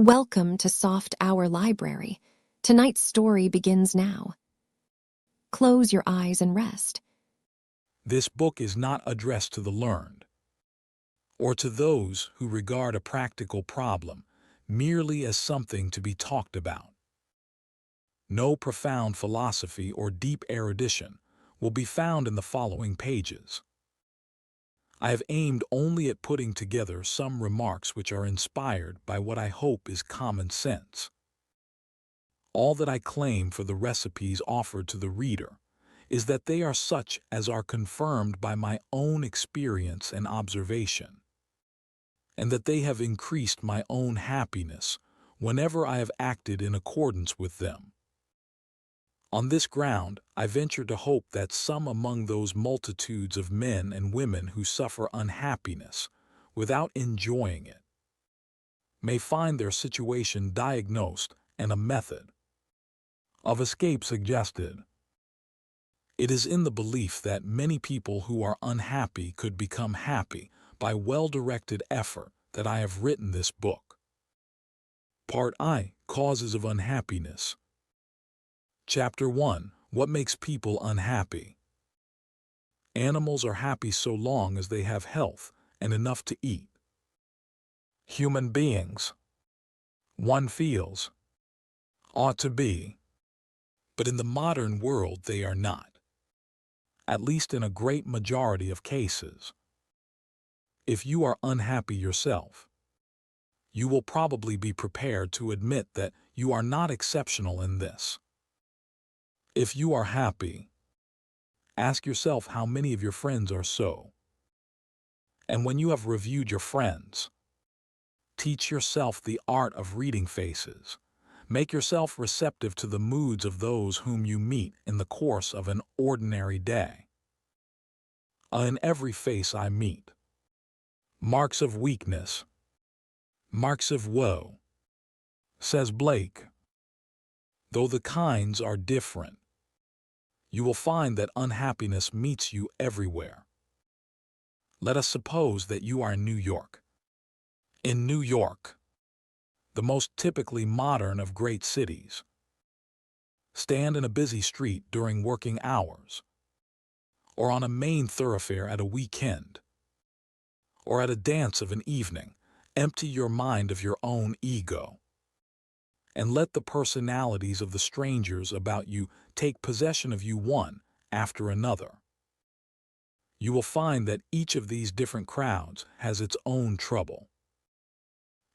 Welcome to Soft Hour Library. Tonight's story begins now. Close your eyes and rest. This book is not addressed to the learned, or to those who regard a practical problem merely as something to be talked about. No profound philosophy or deep erudition will be found in the following pages. I have aimed only at putting together some remarks which are inspired by what I hope is common sense. All that I claim for the recipes offered to the reader is that they are such as are confirmed by my own experience and observation, and that they have increased my own happiness whenever I have acted in accordance with them. On this ground, I venture to hope that some among those multitudes of men and women who suffer unhappiness without enjoying it may find their situation diagnosed and a method of escape suggested. It is in the belief that many people who are unhappy could become happy by well-directed effort that I have written this book. Part I, Causes of Unhappiness. Chapter 1, What Makes People Unhappy. Animals are happy so long as they have health and enough to eat. Human beings, one feels, ought to be, but in the modern world they are not, at least in a great majority of cases. If you are unhappy yourself, you will probably be prepared to admit that you are not exceptional in this. If you are happy, ask yourself how many of your friends are so. And when you have reviewed your friends, teach yourself the art of reading faces. Make yourself receptive to the moods of those whom you meet in the course of an ordinary day. In every face I meet, marks of weakness, marks of woe, says Blake. Though the kinds are different, you will find that unhappiness meets you everywhere. Let us suppose that you are in New York. In New York, the most typically modern of great cities, stand in a busy street during working hours, or on a main thoroughfare at a weekend, or at a dance of an evening. Empty your mind of your own ego, and let the personalities of the strangers about you take possession of you one after another. You will find that each of these different crowds has its own trouble.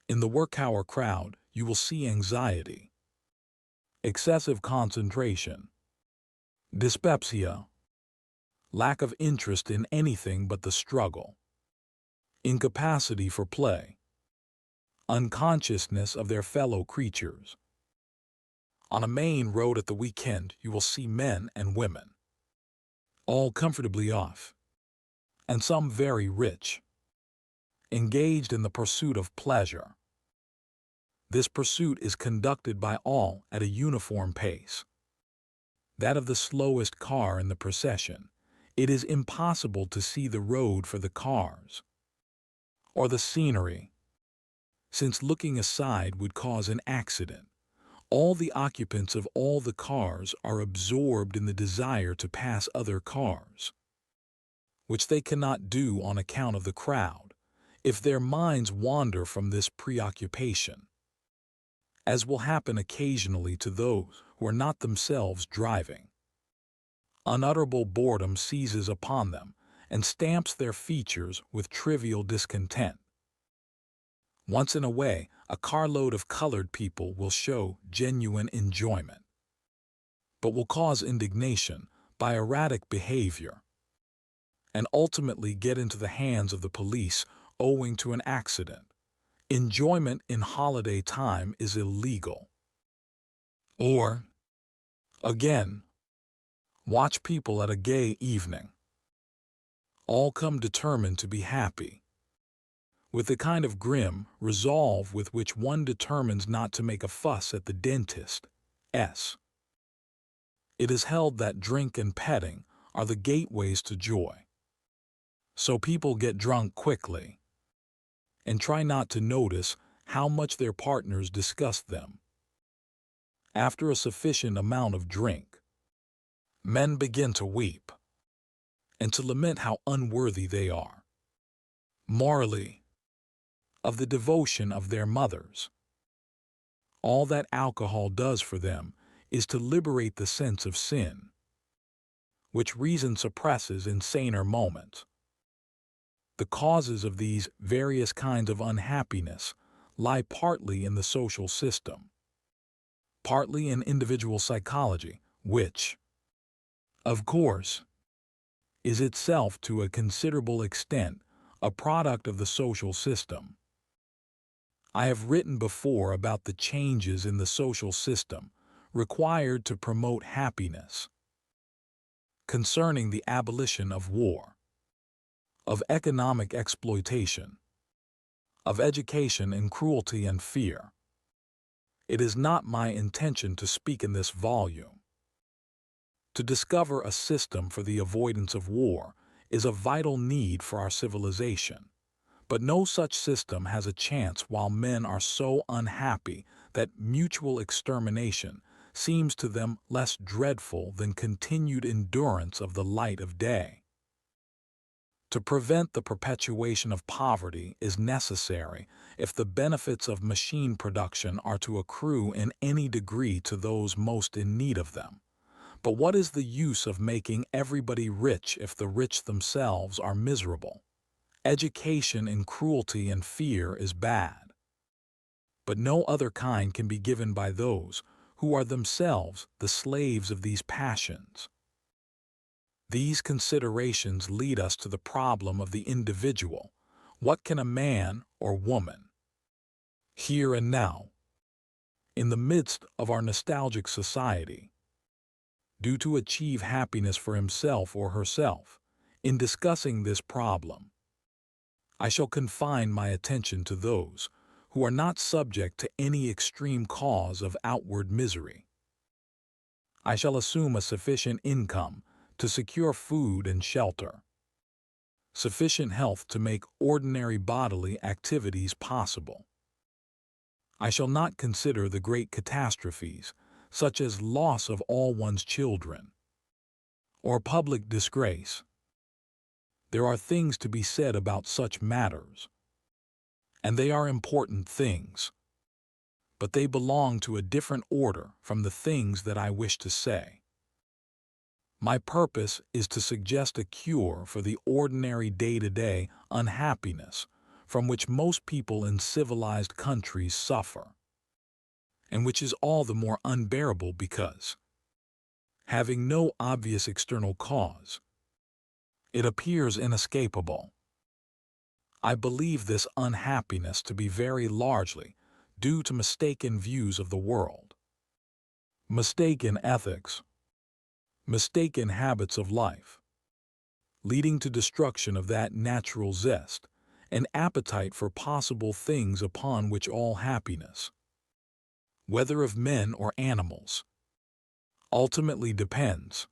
In the work-hour crowd, you will see anxiety, excessive concentration, dyspepsia, lack of interest in anything but the struggle, incapacity for play, unconsciousness of their fellow creatures. On a main road at the weekend, you will see men and women, all comfortably off, and some very rich, engaged in the pursuit of pleasure. This pursuit is conducted by all at a uniform pace, that of the slowest car in the procession. It is impossible to see the road for the cars, or the scenery, since looking aside would cause an accident. All the occupants of all the cars are absorbed in the desire to pass other cars, which they cannot do on account of the crowd, if their minds wander from this preoccupation, as will happen occasionally to those who are not themselves driving. Unutterable boredom seizes upon them and stamps their features with trivial discontent. Once in a way, a carload of colored people will show genuine enjoyment, but will cause indignation by erratic behavior, and ultimately get into the hands of the police owing to an accident. Enjoyment in holiday time is illegal. Or, again, watch people at a gay evening. All come determined to be happy, with the kind of grim resolve with which one determines not to make a fuss at the dentist's. It is held that drink and petting are the gateways to joy. So people get drunk quickly, and try not to notice how much their partners disgust them. After a sufficient amount of drink, men begin to weep and to lament how unworthy they are, morally, of the devotion of their mothers. All that alcohol does for them is to liberate the sense of sin, which reason suppresses in saner moments. The causes of these various kinds of unhappiness lie partly in the social system, partly in individual psychology, which, of course, is itself to a considerable extent a product of the social system. I have written before about the changes in the social system required to promote happiness, concerning the abolition of war, of economic exploitation, of education in cruelty and fear. It is not my intention to speak in this volume. To discover a system for the avoidance of war is a vital need for our civilization, but no such system has a chance while men are so unhappy that mutual extermination seems to them less dreadful than continued endurance of the light of day. To prevent the perpetuation of poverty is necessary if the benefits of machine production are to accrue in any degree to those most in need of them. But what is the use of making everybody rich if the rich themselves are miserable? Education in cruelty and fear is bad, but no other kind can be given by those who are themselves the slaves of these passions. These considerations lead us to the problem of the individual. What can a man or woman, here and now, in the midst of our nostalgic society, do to achieve happiness for himself or herself? In discussing this problem, I shall confine my attention to those who are not subject to any extreme cause of outward misery. I shall assume a sufficient income to secure food and shelter, sufficient health to make ordinary bodily activities possible. I shall not consider the great catastrophes, such as loss of all one's children, or public disgrace. There are things to be said about such matters, and they are important things, but they belong to a different order from the things that I wish to say. My purpose is to suggest a cure for the ordinary day-to-day unhappiness from which most people in civilized countries suffer, and which is all the more unbearable because, having no obvious external cause, it appears inescapable. I believe this unhappiness to be very largely due to mistaken views of the world, mistaken ethics, mistaken habits of life, leading to destruction of that natural zest and appetite for possible things upon which all happiness, whether of men or animals, ultimately depends.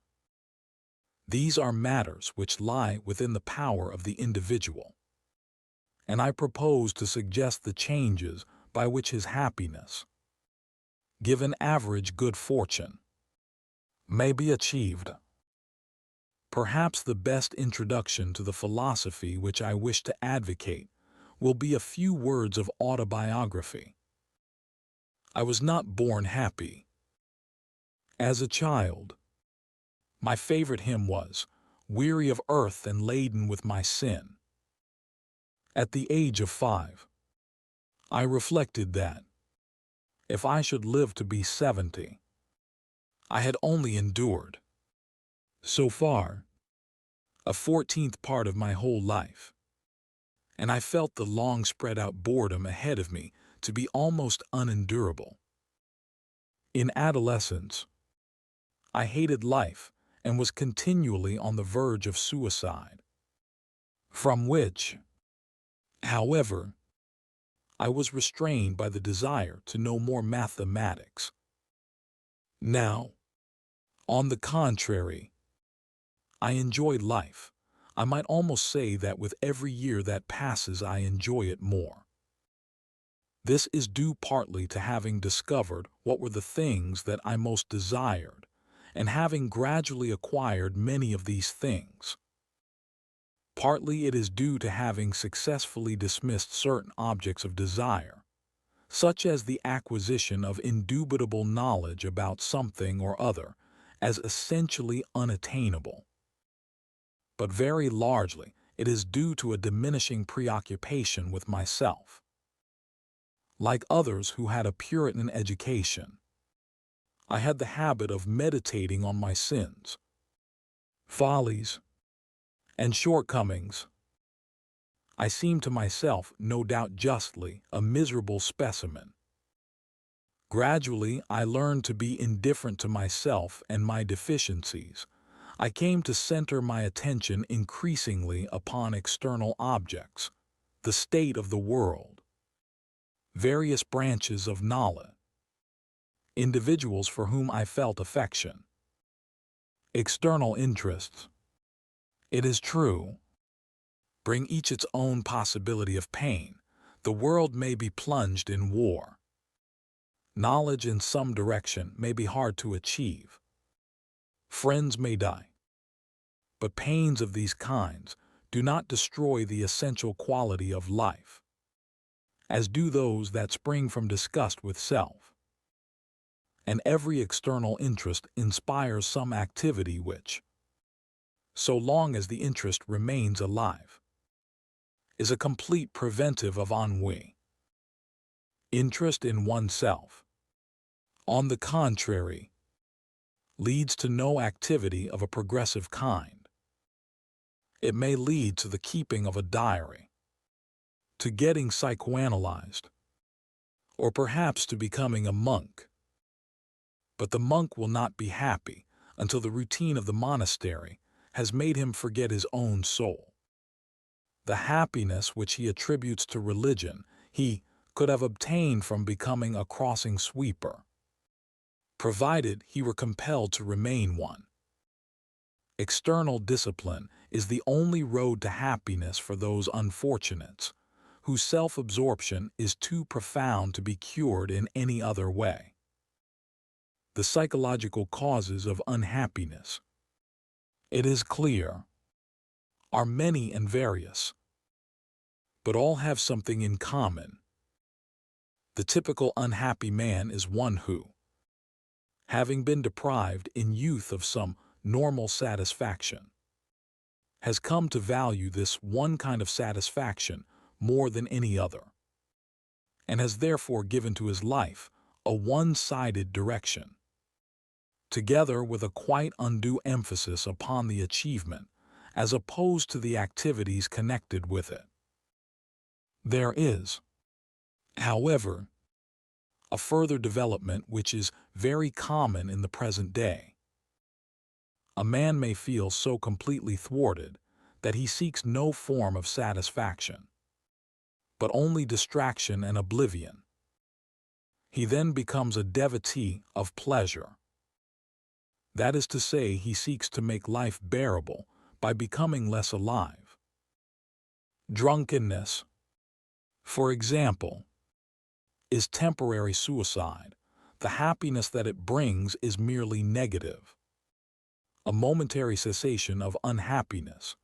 These are matters which lie within the power of the individual, and I propose to suggest the changes by which his happiness, given average good fortune, may be achieved. Perhaps the best introduction to the philosophy which I wish to advocate will be a few words of autobiography. I was not born happy. As a child, my favorite hymn was, "Weary of earth and laden with my sin." At the age of 5, I reflected that, if I should live to be 70, I had only endured, so far, a 14th part of my whole life, and I felt the long spread-out boredom ahead of me to be almost unendurable. In adolescence, I hated life and was continually on the verge of suicide, from which, however, I was restrained by the desire to know more mathematics. Now, on the contrary, I enjoy life. I might almost say that with every year that passes I enjoy it more. This is due partly to having discovered what were the things that I most desired, and having gradually acquired many of these things. Partly it is due to having successfully dismissed certain objects of desire, such as the acquisition of indubitable knowledge about something or other, as essentially unattainable. But very largely, it is due to a diminishing preoccupation with myself. Like others who had a Puritan education, I had the habit of meditating on my sins, follies, and shortcomings. I seemed to myself, no doubt justly, a miserable specimen. Gradually, I learned to be indifferent to myself and my deficiencies. I came to center my attention increasingly upon external objects, the state of the world, various branches of knowledge, individuals for whom I felt affection, external interests. It is true, bring each its own possibility of pain. The world may be plunged in war. Knowledge in some direction may be hard to achieve. Friends may die. But pains of these kinds do not destroy the essential quality of life, as do those that spring from disgust with self. And every external interest inspires some activity which, so long as the interest remains alive, is a complete preventive of ennui. Interest in oneself, on the contrary, leads to no activity of a progressive kind. It may lead to the keeping of a diary, to getting psychoanalyzed, or perhaps to becoming a monk. But the monk will not be happy until the routine of the monastery has made him forget his own soul. The happiness which he attributes to religion he could have obtained from becoming a crossing sweeper, provided he were compelled to remain one. External discipline is the only road to happiness for those unfortunates whose self-absorption is too profound to be cured in any other way. The psychological causes of unhappiness, it is clear, are many and various, but all have something in common. The typical unhappy man is one who, having been deprived in youth of some normal satisfaction, has come to value this one kind of satisfaction more than any other, and has therefore given to his life a one-sided direction, together with a quite undue emphasis upon the achievement as opposed to the activities connected with it. There is, however, a further development which is very common in the present day. A man may feel so completely thwarted that he seeks no form of satisfaction, but only distraction and oblivion. He then becomes a devotee of pleasure. That is to say, he seeks to make life bearable by becoming less alive. Drunkenness, for example, is temporary suicide. The happiness that it brings is merely negative, a momentary cessation of unhappiness.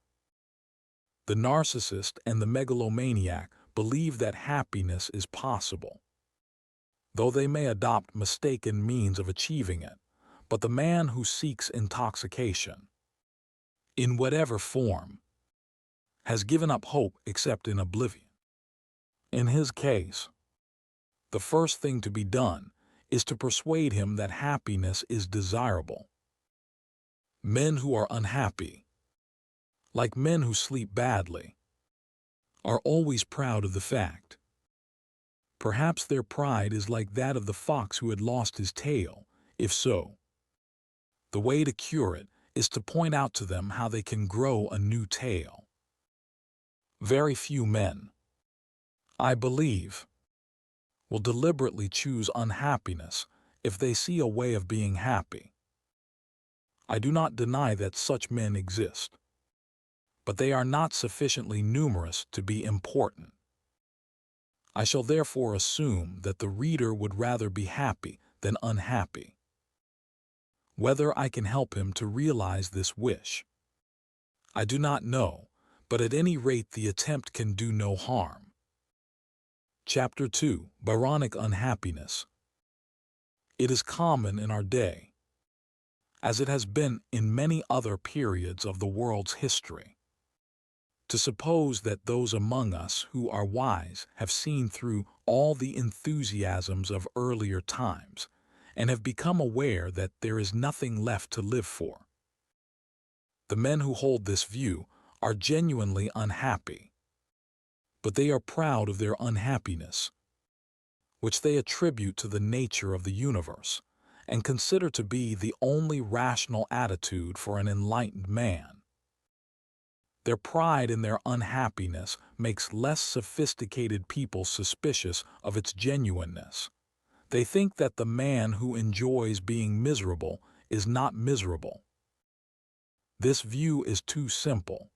The narcissist and the megalomaniac believe that happiness is possible, though they may adopt mistaken means of achieving it. But the man who seeks intoxication, in whatever form, has given up hope except in oblivion. In his case, the first thing to be done is to persuade him that happiness is desirable. Men who are unhappy, like men who sleep badly, are always proud of the fact. Perhaps their pride is like that of the fox who had lost his tail. If so, the way to cure it is to point out to them how they can grow a new tail. Very few men, I believe, will deliberately choose unhappiness if they see a way of being happy. I do not deny that such men exist, but they are not sufficiently numerous to be important. I shall therefore assume that the reader would rather be happy than unhappy. Whether I can help him to realize this wish, I do not know, but at any rate the attempt can do no harm. Chapter 2. Byronic Unhappiness. It is common in our day, as it has been in many other periods of the world's history, to suppose that those among us who are wise have seen through all the enthusiasms of earlier times and have become aware that there is nothing left to live for. The men who hold this view are genuinely unhappy, but they are proud of their unhappiness, which they attribute to the nature of the universe and consider to be the only rational attitude for an enlightened man. Their pride in their unhappiness makes less sophisticated people suspicious of its genuineness. They think that the man who enjoys being miserable is not miserable. This view is too simple.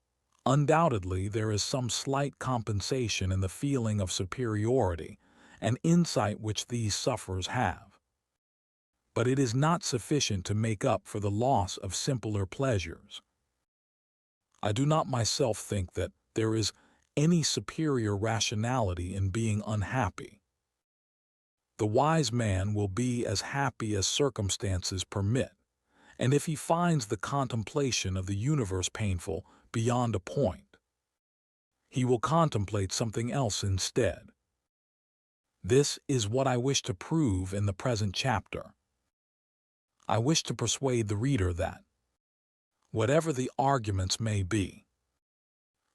Undoubtedly, there is some slight compensation in the feeling of superiority and insight which these sufferers have, but it is not sufficient to make up for the loss of simpler pleasures. I do not myself think that there is any superior rationality in being unhappy. The wise man will be as happy as circumstances permit, and if he finds the contemplation of the universe painful beyond a point, he will contemplate something else instead. This is what I wish to prove in the present chapter. I wish to persuade the reader that, whatever the arguments may be,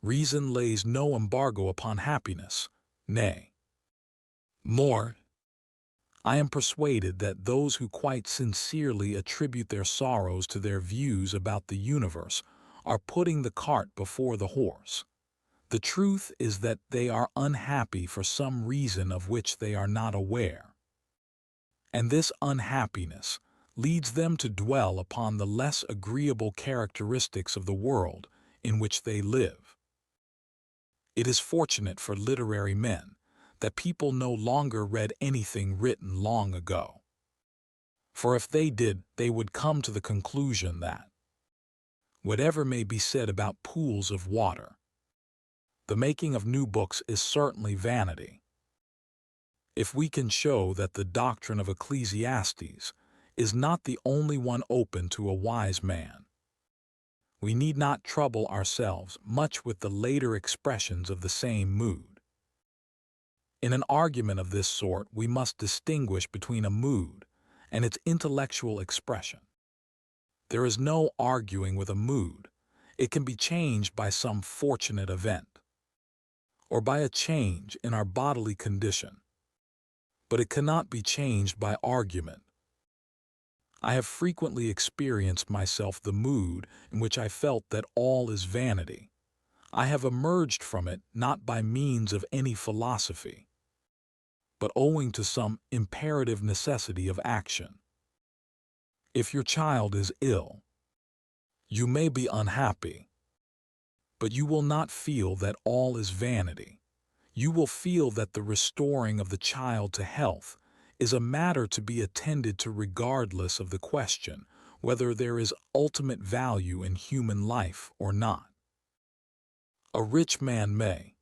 reason lays no embargo upon happiness. Nay, more, I am persuaded that those who quite sincerely attribute their sorrows to their views about the universe are putting the cart before the horse. The truth is that they are unhappy for some reason of which they are not aware, and this unhappiness leads them to dwell upon the less agreeable characteristics of the world in which they live. It is fortunate for literary men that people no longer read anything written long ago, for if they did, they would come to the conclusion that, whatever may be said about pools of water, the making of new books is certainly vanity. If we can show that the doctrine of Ecclesiastes is not the only one open to a wise man, we need not trouble ourselves much with the later expressions of the same mood. In an argument of this sort, we must distinguish between a mood and its intellectual expression. There is no arguing with a mood. It can be changed by some fortunate event, or by a change in our bodily condition, but it cannot be changed by argument. I have frequently experienced myself the mood in which I felt that all is vanity. I have emerged from it not by means of any philosophy, but owing to some imperative necessity of action. If your child is ill, you may be unhappy, but you will not feel that all is vanity. You will feel that the restoring of the child to health is a matter to be attended to regardless of the question whether there is ultimate value in human life or not. A rich man may,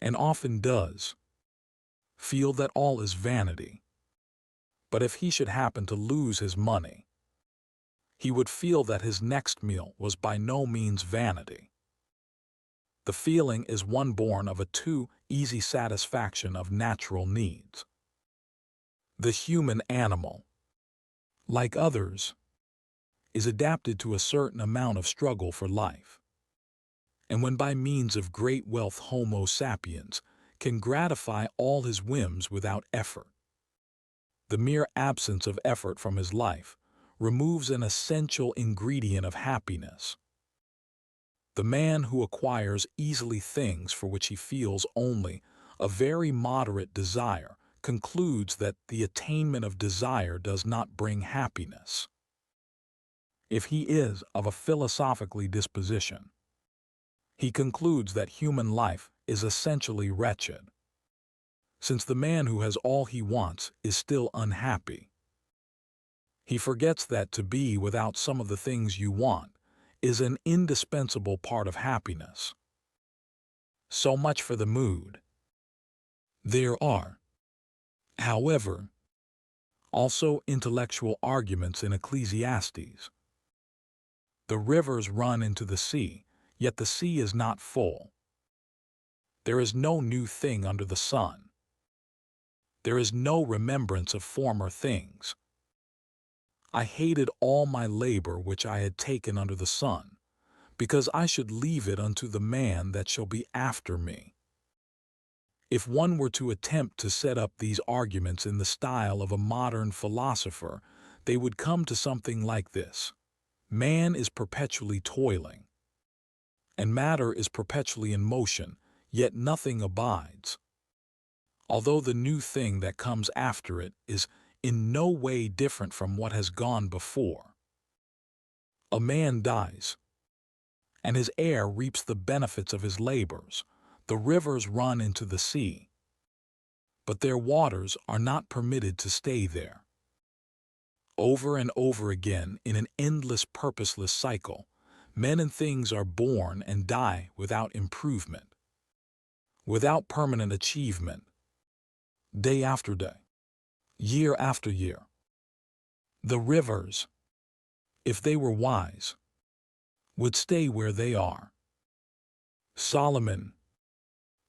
and often does, feel that all is vanity, but if he should happen to lose his money, he would feel that his next meal was by no means vanity. The feeling is one born of a too easy satisfaction of natural needs. The human animal, like others, is adapted to a certain amount of struggle for life. And when by means of great wealth Homo sapiens can gratify all his whims without effort, the mere absence of effort from his life removes an essential ingredient of happiness. The man who acquires easily things for which he feels only a very moderate desire concludes that the attainment of desire does not bring happiness. If he is of a philosophically disposition, he concludes that human life is essentially wretched. since the man who has all he wants is still unhappy. He forgets that to be without some of the things you want is an indispensable part of happiness. So much for the mood. There are, however, also intellectual arguments in Ecclesiastes. The rivers run into the sea, yet the sea is not full. There is no new thing under the sun. There is no remembrance of former things. I hated all my labor which I had taken under the sun, because I should leave it unto the man that shall be after me. If one were to attempt to set up these arguments in the style of a modern philosopher, they would come to something like this. Man is perpetually toiling, and matter is perpetually in motion, yet nothing abides. Although the new thing that comes after it is in no way different from what has gone before. A man dies, and his heir reaps the benefits of his labors. The rivers run into the sea, but their waters are not permitted to stay there. Over and over again, in an endless, purposeless cycle, men and things are born and die without improvement, without permanent achievement, day after day, year after year. The rivers, if they were wise, would stay where they are. Solomon,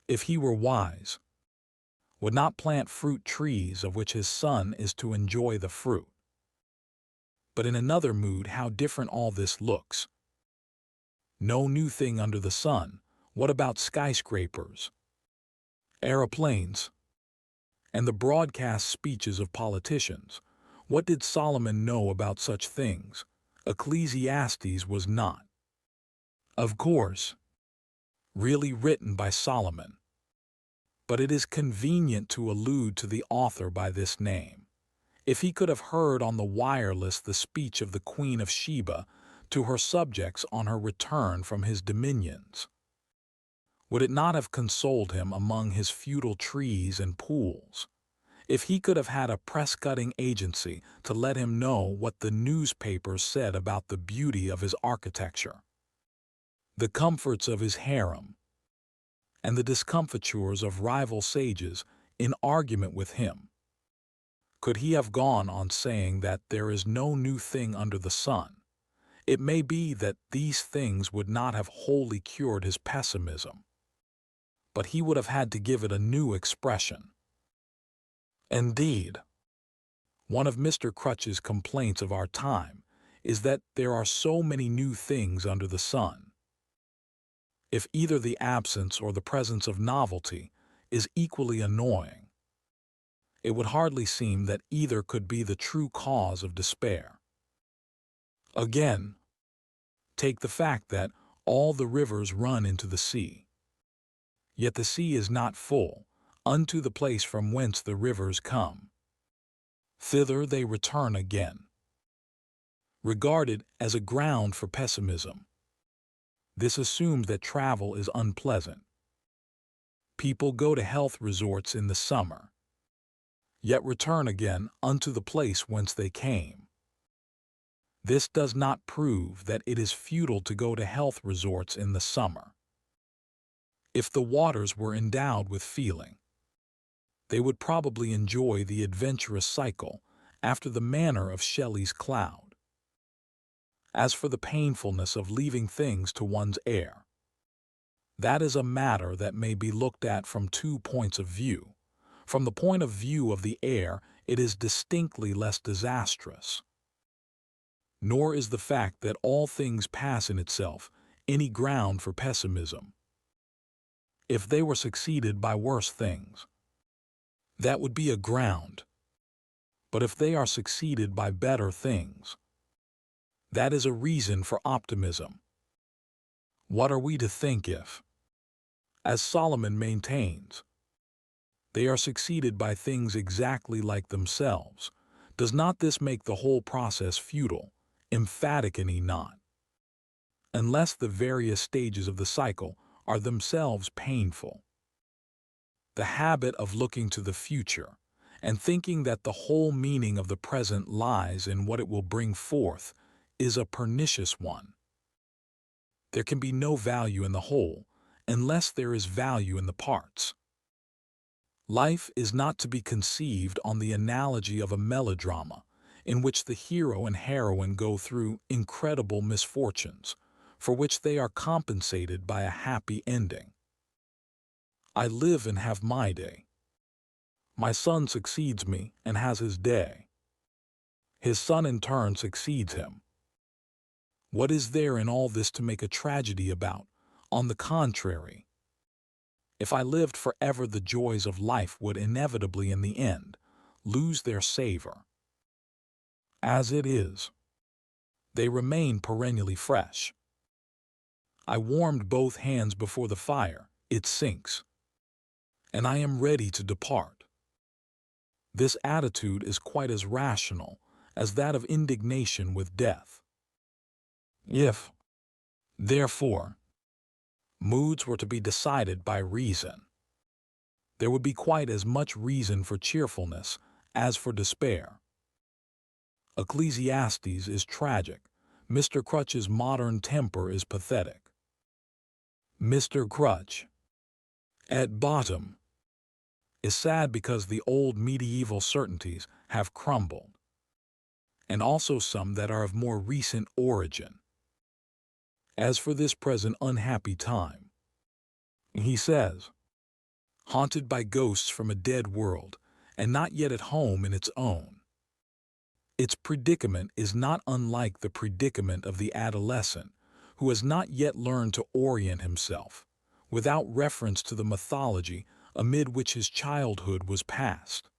if he were wise, would not plant fruit trees of which his son is to enjoy the fruit. But in another mood, how different all this looks. No new thing under the sun. What about skyscrapers, aeroplanes, and the broadcast speeches of politicians? What did Solomon know about such things? Ecclesiastes was not, of course, really written by Solomon, but it is convenient to allude to the author by this name. If he could have heard on the wireless the speech of the Queen of Sheba to her subjects on her return from his dominions, would it not have consoled him among his feudal trees and pools? If he could have had a press-cutting agency to let him know what the newspapers said about the beauty of his architecture, the comforts of his harem, and the discomfitures of rival sages in argument with him, could he have gone on saying that there is no new thing under the sun, it may be that these things would not have wholly cured his pessimism, but he would have had to give it a new expression. Indeed, one of Mr. Crutch's complaints of our time is that there are so many new things under the sun. If either the absence or the presence of novelty is equally annoying, it would hardly seem that either could be the true cause of despair. Again, take the fact that all the rivers run into the sea, yet the sea is not full unto the place from whence the rivers come. Thither they return again. Regarded as a ground for pessimism, this assumes that travel is unpleasant. People go to health resorts in the summer, yet return again unto the place whence they came. This does not prove that it is futile to go to health resorts in the summer. If the waters were endowed with feeling, they would probably enjoy the adventurous cycle after the manner of Shelley's cloud. As for the painfulness of leaving things to one's heir, that is a matter that may be looked at from 2 points of view. From the point of view of the heir, it is distinctly less disastrous. Nor is the fact that all things pass in itself any ground for pessimism. If they were succeeded by worse things, that would be a ground. But if they are succeeded by better things, that is a reason for optimism. What are we to think if, as Solomon maintains, they are succeeded by things exactly like themselves? Does not this make the whole process futile, emphatic and not? Unless the various stages of the cycle are themselves painful. The habit of looking to the future and thinking that the whole meaning of the present lies in what it will bring forth is a pernicious one. There can be no value in the whole unless there is value in the parts. Life is not to be conceived on the analogy of a melodrama in which the hero and heroine go through incredible misfortunes, for which they are compensated by a happy ending. I live and have my day. My son succeeds me and has his day. His son in turn succeeds him. What is there in all this to make a tragedy about? On the contrary, if I lived forever, the joys of life would inevitably in the end lose their savor. As it is, they remain perennially fresh. I warmed both hands before the fire, it sinks, and I am ready to depart. This attitude is quite as rational as that of indignation with death. If, therefore, moods were to be decided by reason, there would be quite as much reason for cheerfulness as for despair. Ecclesiastes is tragic. Mr. Crutch's modern temper is pathetic. Mr. Crutch, at bottom, is sad because the old medieval certainties have crumbled, and also some that are of more recent origin. As for this present unhappy time, he says, haunted by ghosts from a dead world, and not yet at home in its own. Its predicament is not unlike the predicament of the adolescent who has not yet learned to orient himself, without reference to the mythology amid which his childhood was passed.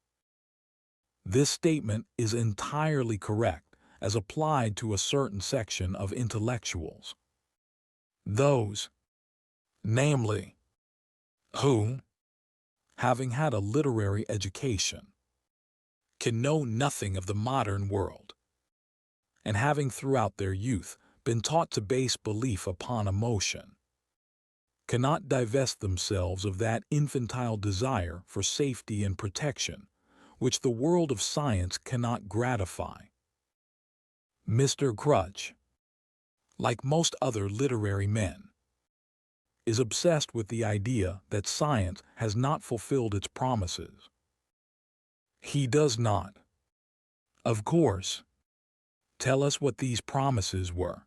This statement is entirely correct as applied to a certain section of intellectuals. Those, namely, who, having had a literary education, can know nothing of the modern world, and having throughout their youth been taught to base belief upon emotion, cannot divest themselves of that infantile desire for safety and protection which the world of science cannot gratify. Mr. Crutch, like most other literary men, is obsessed with the idea that science has not fulfilled its promises. He does not, of course, tell us what these promises were,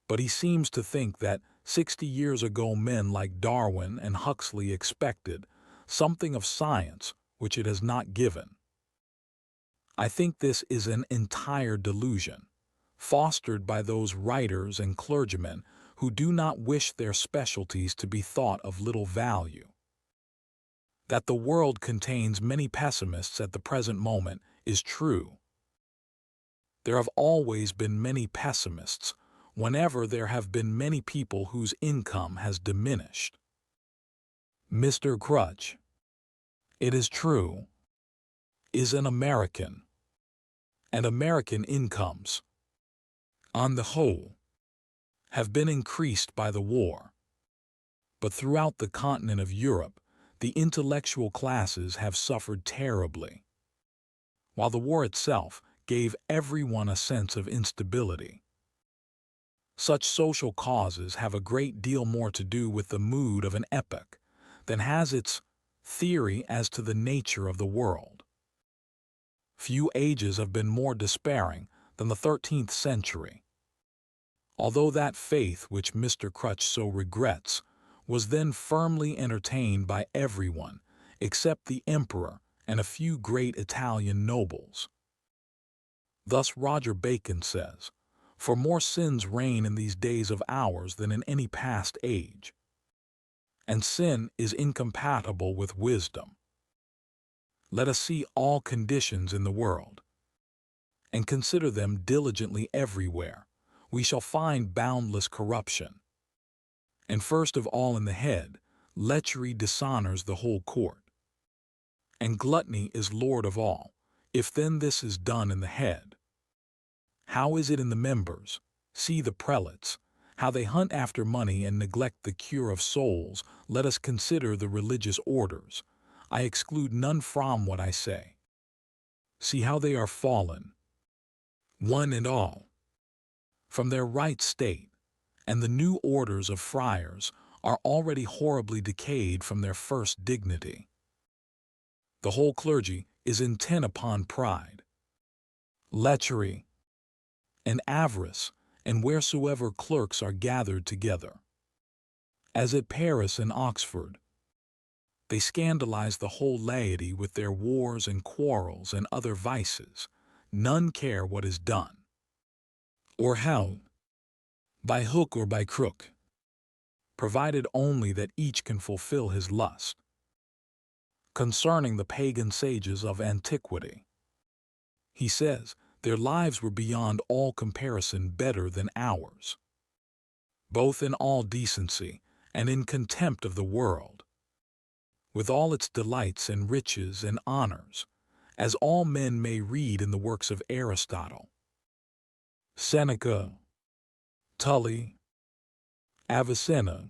but he seems to think that 60 years ago men like Darwin and Huxley expected something of science which it has not given. I think this is an entire delusion, fostered by those writers and clergymen who do not wish their specialties to be thought of little value. That the world contains many pessimists at the present moment is true. There have always been many pessimists whenever there have been many people whose income has diminished. Mr. Crutch, it is true, is an American, and American incomes, on the whole, have been increased by the war. But throughout the continent of Europe, the intellectual classes have suffered terribly, while the war itself gave everyone a sense of instability. Such social causes have a great deal more to do with the mood of an epoch than has its theory as to the nature of the world. Few ages have been more despairing than the 13th century, although that faith which Mr. Crutch so regrets was then firmly entertained by everyone except the emperor and a few great Italian nobles. Thus Roger Bacon says, "For more sins reign in these days of ours than in any past age, and sin is incompatible with wisdom. Let us see all conditions in the world, and consider them diligently everywhere. We shall find boundless corruption. And first of all in the head, lechery dishonors the whole court. And gluttony is lord of all. If then this is done in the head, how is it in the members? See the prelates, how they hunt after money and neglect the cure of souls, let us consider the religious orders. I exclude none from what I say. See how they are fallen, one and all, from their right state, and the new orders of friars are already horribly decayed from their first dignity. The whole clergy is intent upon pride, lechery, and avarice, and wheresoever clerks are gathered together. As at Paris and Oxford, they scandalize the whole laity with their wars and quarrels and other vices. None care what is done, or how, by hook or by crook, provided only that each can fulfill his lust. Concerning the pagan sages of antiquity, he says, their lives were beyond all comparison better than ours, both in all decency and in contempt of the world, with all its delights and riches and honors, as all men may read in the works of Aristotle, Seneca, Tully, Avicenna,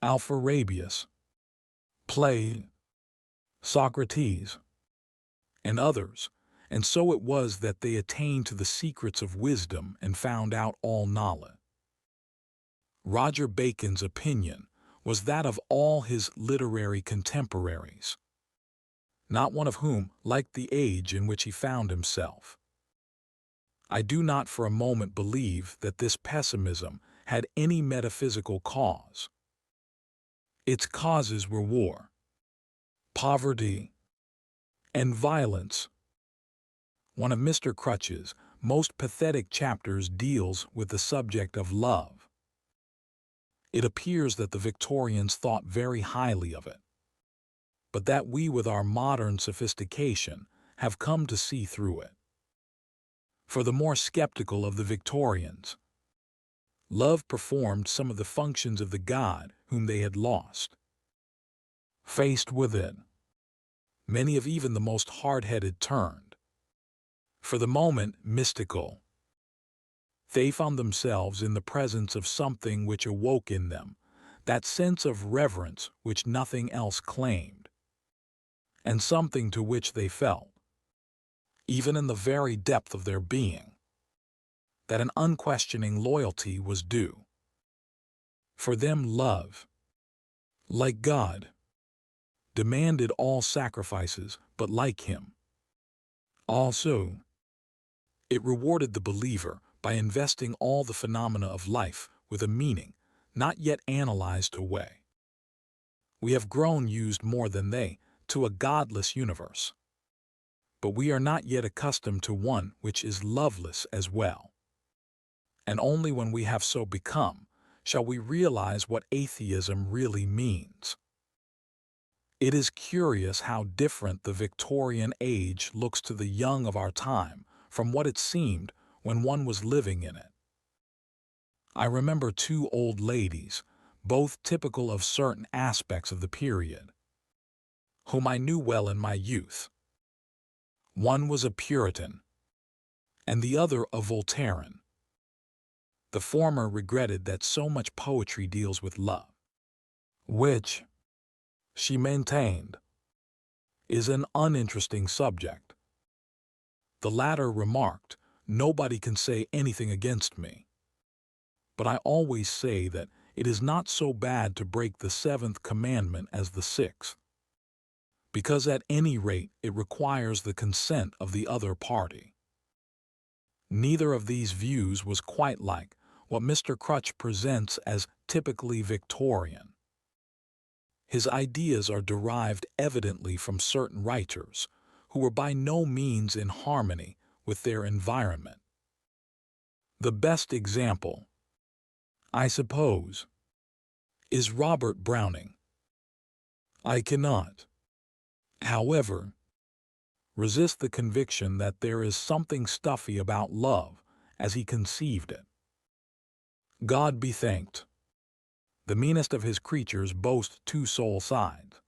Alpharabius, Plato, Socrates, and others, and so it was that they attained to the secrets of wisdom and found out all knowledge. Roger Bacon's opinion was that of all his literary contemporaries, not one of whom liked the age in which he found himself. I do not for a moment believe that this pessimism had any metaphysical cause. Its causes were war, poverty, and violence. One of Mr. Crutch's most pathetic chapters deals with the subject of love. It appears that the Victorians thought very highly of it, but that we with our modern sophistication have come to see through it. For the more skeptical of the Victorians, love performed some of the functions of the God whom they had lost. Faced with it, many of even the most hard-headed turned, for the moment, mystical. They found themselves in the presence of something which awoke in them that sense of reverence which nothing else claimed, and something to which they felt, even in the very depth of their being, that an unquestioning loyalty was due. For them love, like God, demanded all sacrifices, but like him, also, it rewarded the believer by investing all the phenomena of life with a meaning not yet analyzed away. We have grown used more than they to a godless universe, but we are not yet accustomed to one which is loveless as well. And only when we have so become shall we realize what atheism really means. It is curious how different the Victorian age looks to the young of our time from what it seemed when one was living in it. I remember two old ladies, both typical of certain aspects of the period, whom I knew well in my youth. One was a Puritan, and the other a Voltairean. The former regretted that so much poetry deals with love, which, she maintained, is an uninteresting subject. The latter remarked, "Nobody can say anything against me, but I always say that it is not so bad to break the seventh commandment as the sixth, because at any rate it requires the consent of the other party." Neither of these views was quite like what Mr. Crutch presents as typically Victorian. His ideas are derived evidently from certain writers who were by no means in harmony with their environment. The best example, I suppose, is Robert Browning. I cannot, however, resist the conviction that there is something stuffy about love as he conceived it. God be thanked, the meanest of his creatures boasts two soul sides,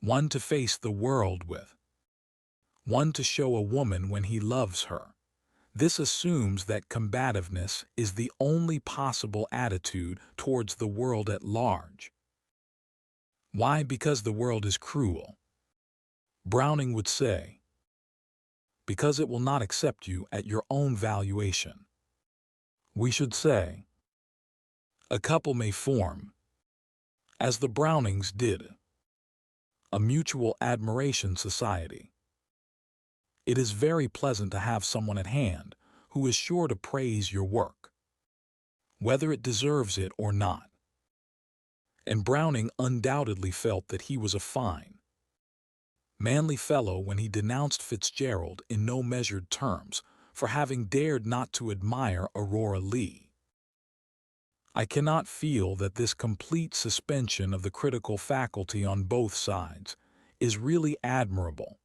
one to face the world with, one to show a woman when he loves her, This assumes that combativeness is the only possible attitude towards the world at large. Why? Because the world is cruel. Browning would say, because it will not accept you at your own valuation. We should say, a couple may form, as the Brownings did, a mutual admiration society. It is very pleasant to have someone at hand who is sure to praise your work, whether it deserves it or not. And Browning undoubtedly felt that he was a fine, manly fellow when he denounced Fitzgerald in no measured terms for having dared not to admire Aurora Leigh. I cannot feel that this complete suspension of the critical faculty on both sides is really admirable.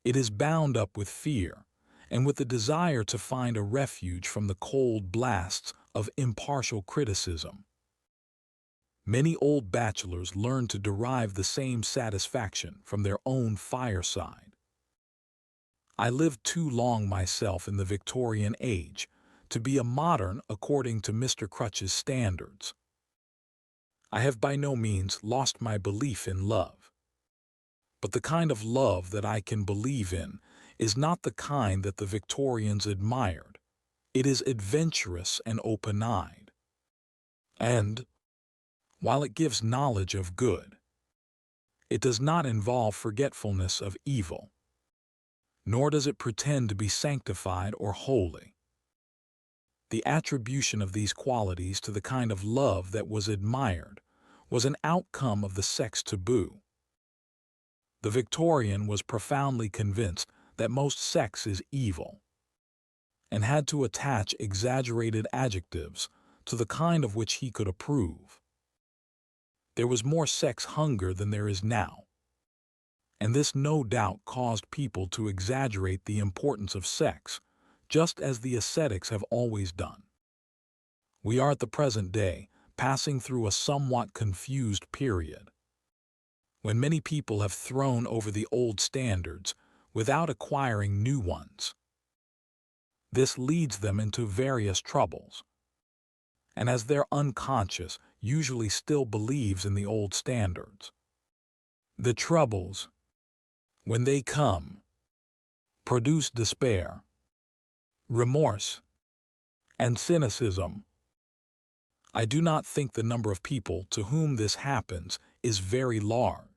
It is bound up with fear and with the desire to find a refuge from the cold blasts of impartial criticism. Many old bachelors learn to derive the same satisfaction from their own fireside. I lived too long myself in the Victorian age to be a modern according to Mr. Crutch's standards. I have by no means lost my belief in love. But the kind of love that I can believe in is not the kind that the Victorians admired. It is adventurous and open-eyed. And, while it gives knowledge of good, it does not involve forgetfulness of evil, nor does it pretend to be sanctified or holy. The attribution of these qualities to the kind of love that was admired was an outcome of the sex taboo. The Victorian was profoundly convinced that most sex is evil, and had to attach exaggerated adjectives to the kind of which he could approve. There was more sex hunger than there is now, and this no doubt caused people to exaggerate the importance of sex, just as the ascetics have always done. We are at the present day passing through a somewhat confused period, when many people have thrown over the old standards without acquiring new ones. This leads them into various troubles, and as their unconscious usually still believes in the old standards, the troubles, when they come, produce despair, remorse, and cynicism. I do not think the number of people to whom this happens is very large,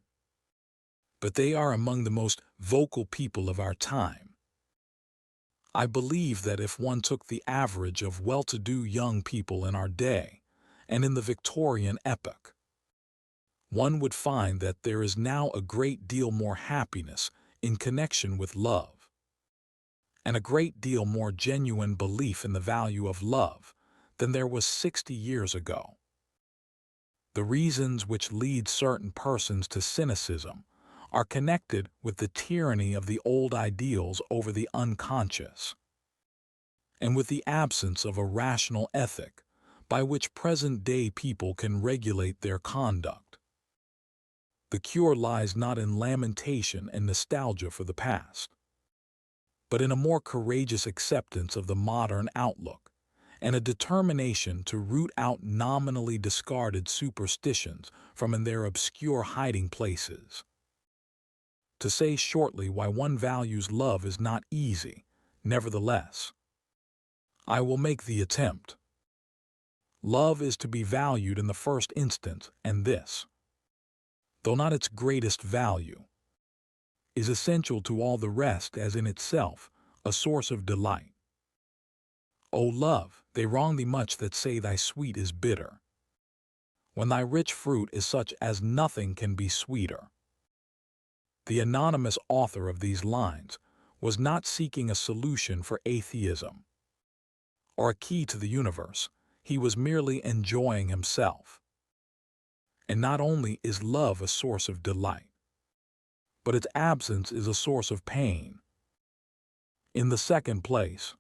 but they are among the most vocal people of our time. I believe that if one took the average of well-to-do young people in our day and in the Victorian epoch, one would find that there is now a great deal more happiness in connection with love, and a great deal more genuine belief in the value of love than there was 60 years ago. The reasons which lead certain persons to cynicism are connected with the tyranny of the old ideals over the unconscious, and with the absence of a rational ethic by which present-day people can regulate their conduct. The cure lies not in lamentation and nostalgia for the past, but in a more courageous acceptance of the modern outlook and a determination to root out nominally discarded superstitions from in their obscure hiding places. To say shortly why one values love is not easy, nevertheless, I will make the attempt. Love is to be valued in the first instance, and this, though not its greatest value, is essential to all the rest as in itself a source of delight. O love, they wrong thee much that say thy sweet is bitter, when thy rich fruit is such as nothing can be sweeter. The anonymous author of these lines was not seeking a solution for atheism or a key to the universe. He was merely enjoying himself. And not only is love a source of delight, but its absence is a source of pain. In the second place,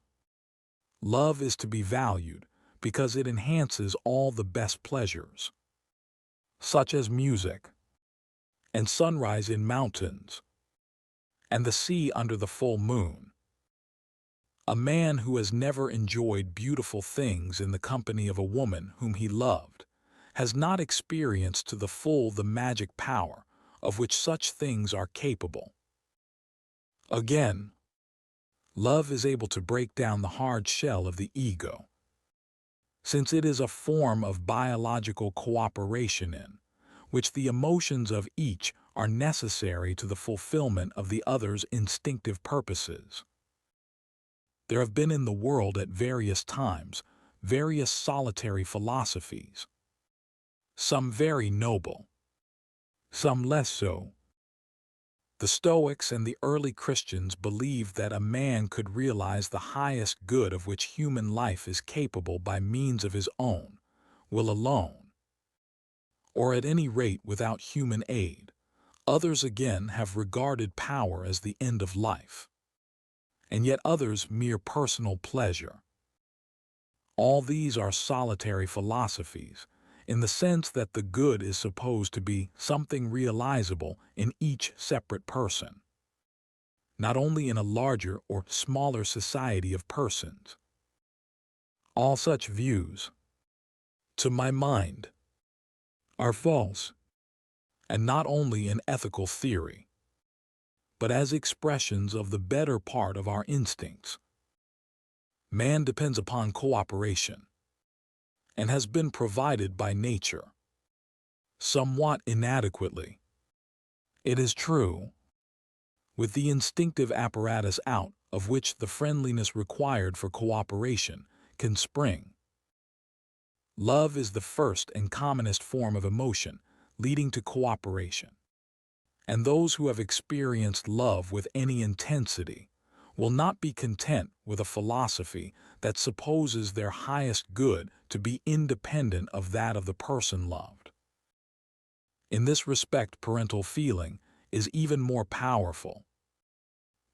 love is to be valued because it enhances all the best pleasures, such as music, and sunrise in mountains, and the sea under the full moon. A man who has never enjoyed beautiful things in the company of a woman whom he loved has not experienced to the full the magic power of which such things are capable. Again, love is able to break down the hard shell of the ego, since it is a form of biological cooperation in which the emotions of each are necessary to the fulfillment of the other's instinctive purposes. There have been in the world at various times various solitary philosophies, some very noble, some less so. The Stoics and the early Christians believed that a man could realize the highest good of which human life is capable by means of his own will alone, or at any rate without human aid. Others again have regarded power as the end of life, and yet others mere personal pleasure. All these are solitary philosophies, in the sense that the good is supposed to be something realizable in each separate person, not only in a larger or smaller society of persons. All such views, to my mind, are false, and not only in ethical theory, but as expressions of the better part of our instincts. Man depends upon cooperation, and has been provided by nature, somewhat inadequately, it is true, with the instinctive apparatus out of which the friendliness required for cooperation can spring. Love is the first and commonest form of emotion leading to cooperation, and those who have experienced love with any intensity will not be content with a philosophy that supposes their highest good to be independent of that of the person loved. In this respect, parental feeling is even more powerful.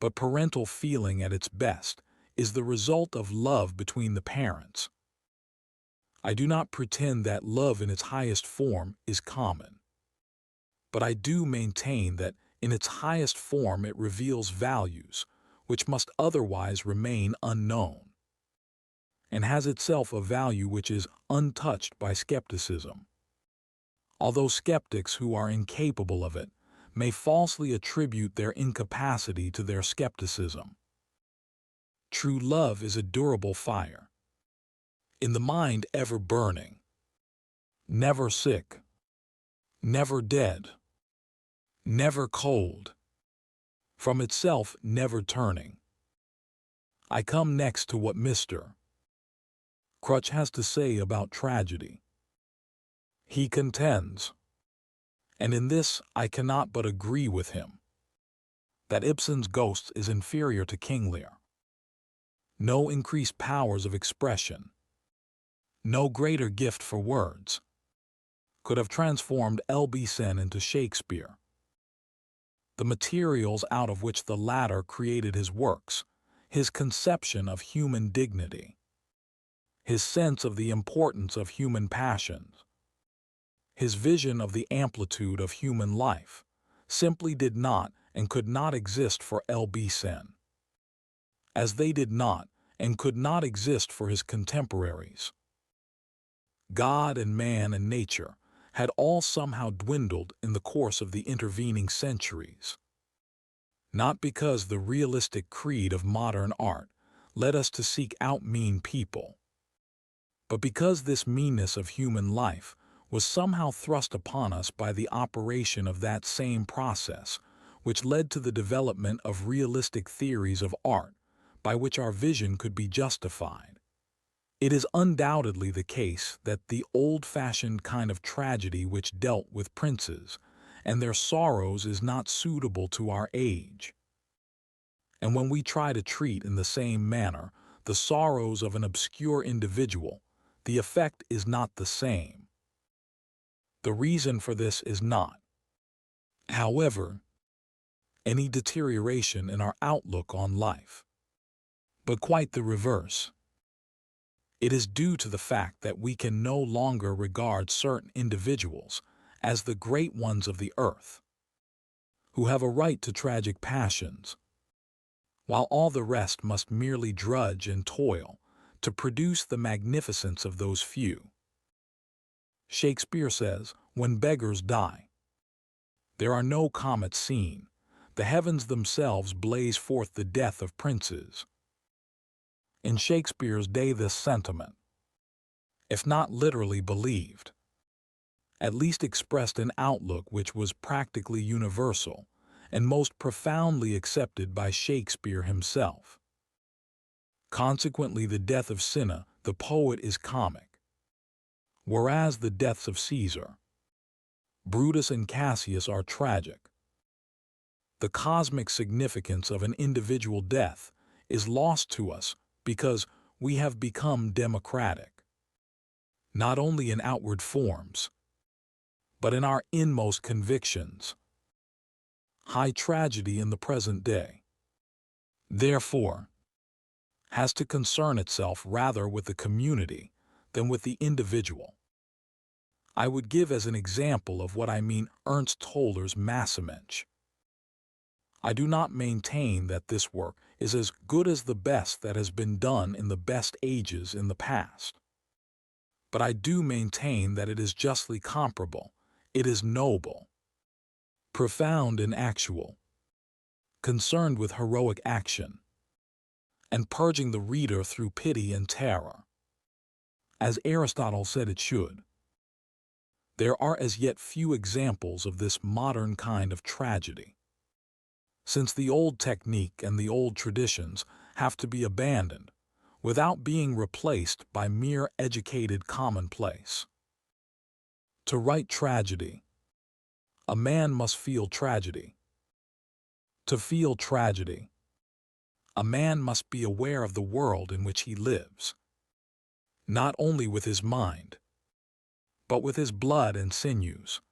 But parental feeling at its best is the result of love between the parents. I do not pretend that love in its highest form is common, but I do maintain that in its highest form it reveals values which must otherwise remain unknown, and has itself a value which is untouched by skepticism, although skeptics who are incapable of it may falsely attribute their incapacity to their skepticism. True love is a durable fire, in the mind ever burning, never sick, never dead, never cold, from itself never turning. I come next to what Mr. Crutch has to say about tragedy. He contends, and in this I cannot but agree with him, that Ibsen's Ghosts is inferior to King Lear. No increased powers of expression, no greater gift for words, could have transformed L.B.Sen into Shakespeare. The materials out of which the latter created his works, his conception of human dignity, his sense of the importance of human passions, his vision of the amplitude of human life, simply did not and could not exist for L.B.Sen, as they did not and could not exist for his contemporaries. God and man and nature had all somehow dwindled in the course of the intervening centuries. Not because the realistic creed of modern art led us to seek out mean people, but because this meanness of human life was somehow thrust upon us by the operation of that same process which led to the development of realistic theories of art by which our vision could be justified. It is undoubtedly the case that the old-fashioned kind of tragedy which dealt with princes and their sorrows is not suitable to our age. And when we try to treat in the same manner the sorrows of an obscure individual, the effect is not the same. The reason for this is not, however, any deterioration in our outlook on life, but quite the reverse. It is due to the fact that we can no longer regard certain individuals as the great ones of the earth, who have a right to tragic passions, while all the rest must merely drudge and toil to produce the magnificence of those few. Shakespeare says, "When beggars die, there are no comets seen. The heavens themselves blaze forth the death of princes." In Shakespeare's day, this sentiment, if not literally believed, at least expressed an outlook which was practically universal and most profoundly accepted by Shakespeare himself. Consequently, the death of Cinna, the poet, is comic, whereas the deaths of Caesar, Brutus, and Cassius are tragic. The cosmic significance of an individual death is lost to us because we have become democratic, not only in outward forms, but in our inmost convictions. High tragedy in the present day, therefore, has to concern itself rather with the community than with the individual. I would give as an example of what I mean Ernst Toller's Massenmensch. I do not maintain that this work is as good as the best that has been done in the best ages in the past. But I do maintain that it is justly comparable. It is noble, profound and actual, concerned with heroic action, and purging the reader through pity and terror, as Aristotle said it should. There are as yet few examples of this modern kind of tragedy, since the old technique and the old traditions have to be abandoned without being replaced by mere educated commonplace. To write tragedy, a man must feel tragedy. To feel tragedy, a man must be aware of the world in which he lives, not only with his mind, but with his blood and sinews.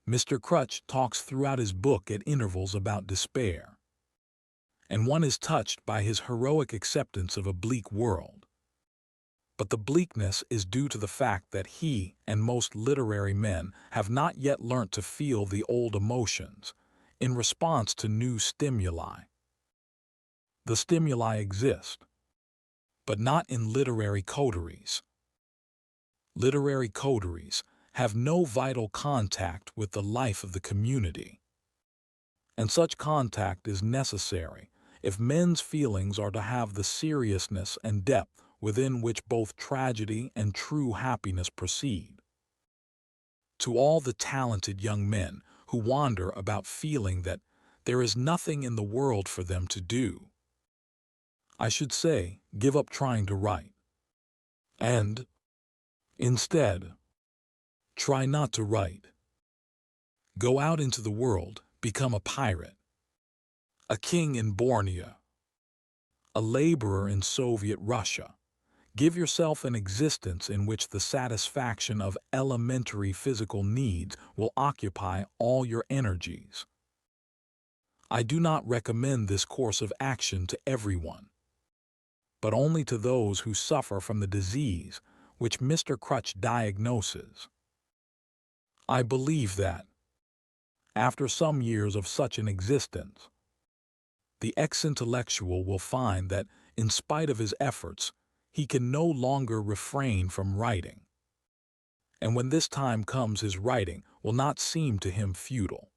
Mr. Crutch talks throughout his book at intervals about despair, and one is touched by his heroic acceptance of a bleak world. But the bleakness is due to the fact that he and most literary men have not yet learnt to feel the old emotions in response to new stimuli. The stimuli exist, but not in literary coteries. Literary coteries have no vital contact with the life of the community, and such contact is necessary if men's feelings are to have the seriousness and depth within which both tragedy and true happiness proceed. To all the talented young men who wander about feeling that there is nothing in the world for them to do, I should say, give up trying to write, and, instead, try not to write. Go out into the world, become a pirate, a king in Borneo, a laborer in Soviet Russia. Give yourself an existence in which the satisfaction of elementary physical needs will occupy all your energies. I do not recommend this course of action to everyone, but only to those who suffer from the disease which Mr. Crutch diagnoses. I believe that, after some years of such an existence, the ex-intellectual will find that, in spite of his efforts, he can no longer refrain from writing. And when this time comes, his writing will not seem to him futile.